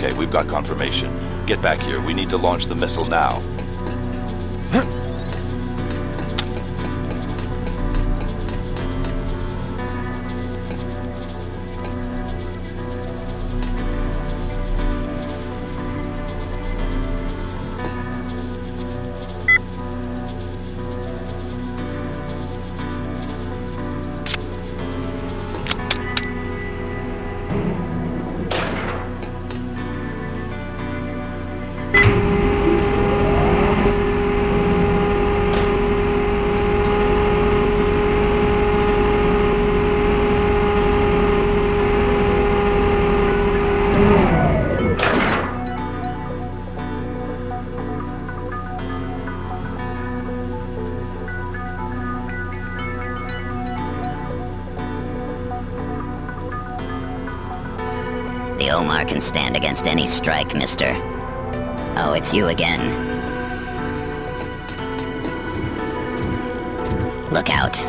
Okay, we've got confirmation. Get back here. We need to launch the missile now. The Omar can stand against any strike, mister. Oh, it's you again. Look out.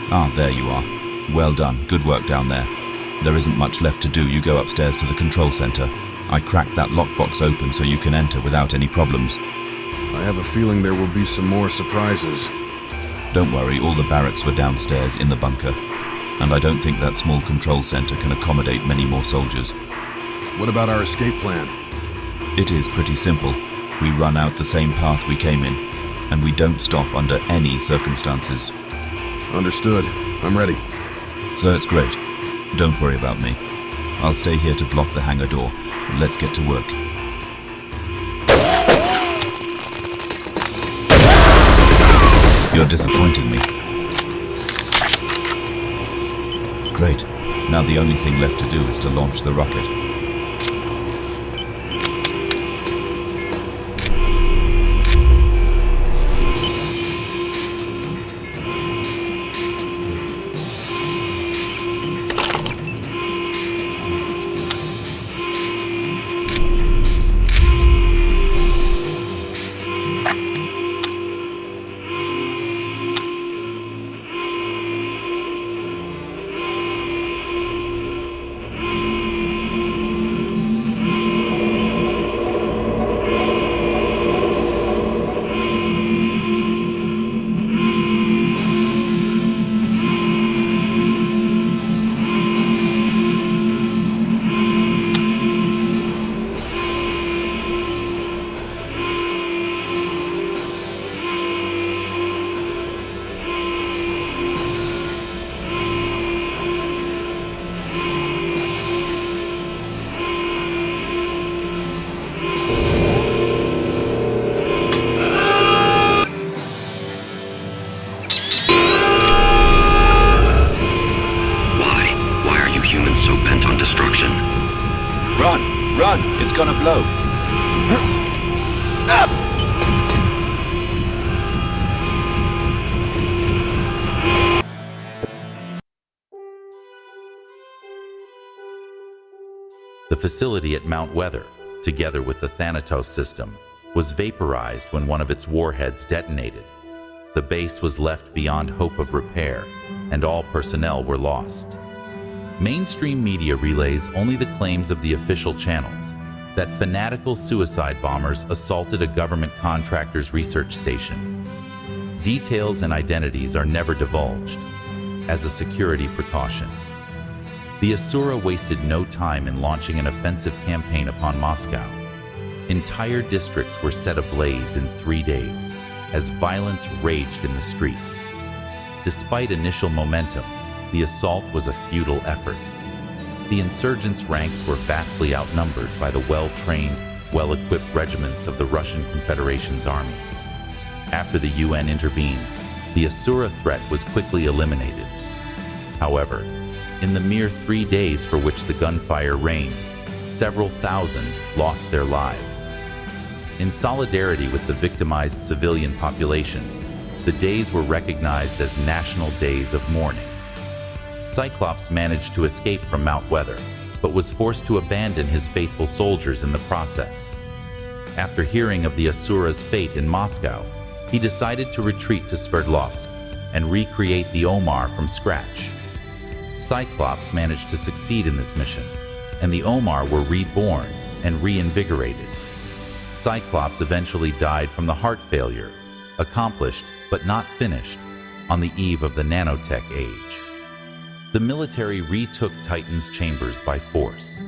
Ah, there you are. Well done. Good work down there. There isn't much left to do. You go upstairs to the control center. I cracked that lockbox open so you can enter without any problems. I have a feeling there will be some more surprises. Don't worry, all the barracks were downstairs in the bunker. And I don't think that small control center can accommodate many more soldiers. What about our escape plan? It is pretty simple. We run out the same path we came in, and we don't stop under any circumstances. Understood. I'm ready. So it's great. Don't worry about me. I'll stay here to block the hangar door. Let's get to work. You're disappointing me. Great. Now the only thing left to do is to launch the rocket. gonna blow. The facility at Mount Weather, together with the Thanatos system, was vaporized when one of its warheads detonated. The base was left beyond hope of repair, and all personnel were lost. Mainstream media relays only the claims of the official channels that fanatical suicide bombers assaulted a government contractor's research station. Details and identities are never divulged, as a security precaution. The Asura wasted no time in launching an offensive campaign upon Moscow. Entire districts were set ablaze in 3 days, as violence raged in the streets. Despite initial momentum, the assault was a futile effort. The insurgents' ranks were vastly outnumbered by the well-trained, well-equipped regiments of the Russian Confederation's army. After the UN intervened, the Asura threat was quickly eliminated. However, in the mere 3 days for which the gunfire reigned, several thousand lost their lives. In solidarity with the victimized civilian population, the days were recognized as National Days of Mourning. Cyclops managed to escape from Mount Weather, but was forced to abandon his faithful soldiers in the process. After hearing of the Asura's fate in Moscow, he decided to retreat to Sverdlovsk and recreate the Omar from scratch. Cyclops managed to succeed in this mission, and the Omar were reborn and reinvigorated. Cyclops eventually died from the heart failure, accomplished but not finished, on the eve of the nanotech age. The military retook Titan's chambers by force.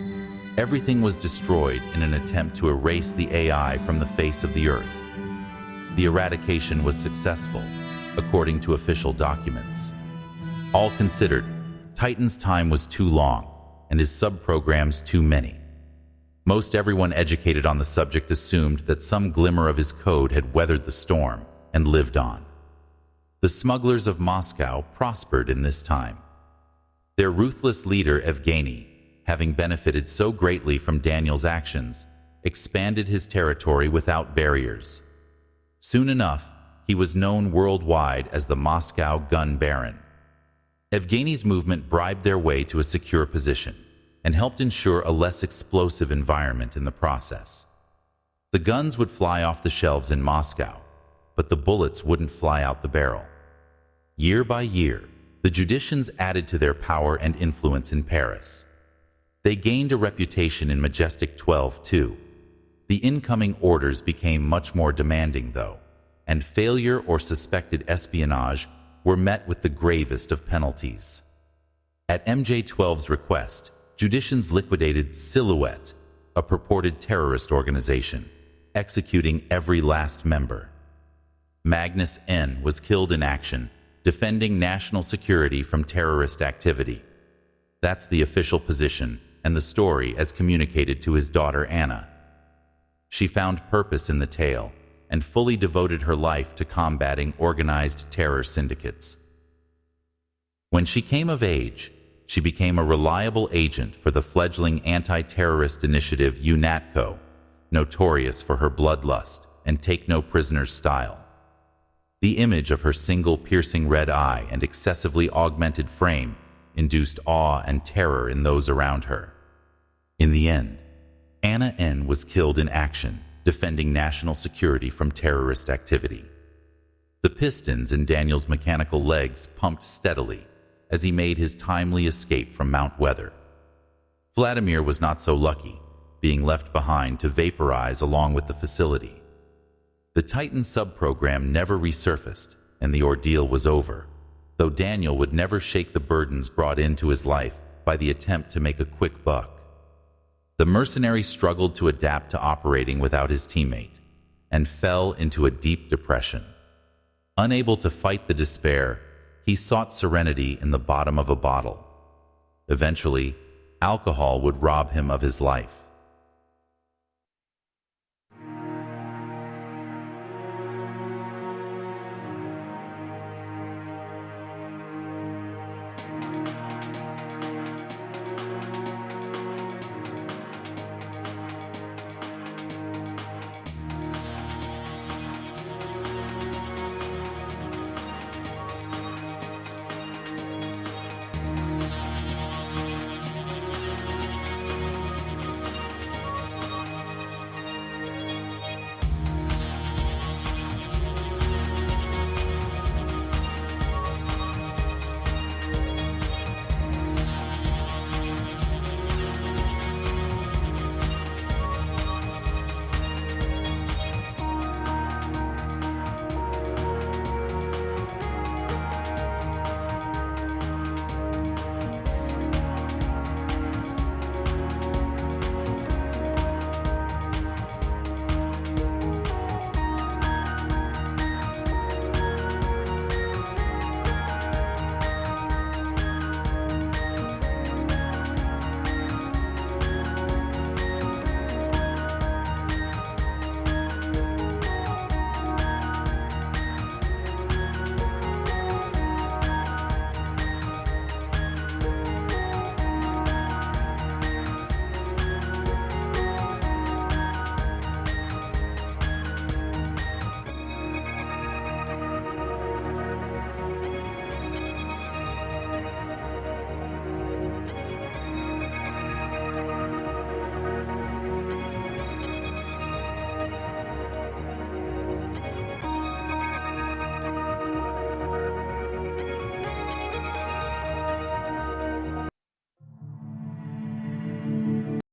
Everything was destroyed in an attempt to erase the AI from the face of the Earth. The eradication was successful, according to official documents. All considered, Titan's time was too long, and his subprograms too many. Most everyone educated on the subject assumed that some glimmer of his code had weathered the storm and lived on. The smugglers of Moscow prospered in this time. Their ruthless leader, Evgeny, having benefited so greatly from Daniel's actions, expanded his territory without barriers. Soon enough, he was known worldwide as the Moscow Gun Baron. Evgeny's movement bribed their way to a secure position and helped ensure a less explosive environment in the process. The guns would fly off the shelves in Moscow, but the bullets wouldn't fly out the barrel. Year by year, the Judicians added to their power and influence in Paris. They gained a reputation in Majestic 12 too. The incoming orders became much more demanding though, and failure or suspected espionage were met with the gravest of penalties. At MJ12's request, Judicians liquidated Silhouette, a purported terrorist organization, executing every last member. Magnus N. was killed in action, defending national security from terrorist activity. That's the official position and the story as communicated to his daughter Anna. She found purpose in the tale and fully devoted her life to combating organized terror syndicates. When she came of age, she became a reliable agent for the fledgling anti-terrorist initiative UNATCO, notorious for her bloodlust and take-no-prisoners style. The image of her single piercing red eye and excessively augmented frame induced awe and terror in those around her. In the end, Anna N. was killed in action, defending national security from terrorist activity. The pistons in Daniel's mechanical legs pumped steadily as he made his timely escape from Mount Weather. Vladimir was not so lucky, being left behind to vaporize along with the facility. The Titan subprogram never resurfaced, and the ordeal was over, though Daniel would never shake the burdens brought into his life by the attempt to make a quick buck. The mercenary struggled to adapt to operating without his teammate, and fell into a deep depression. Unable to fight the despair, he sought serenity in the bottom of a bottle. Eventually, alcohol would rob him of his life.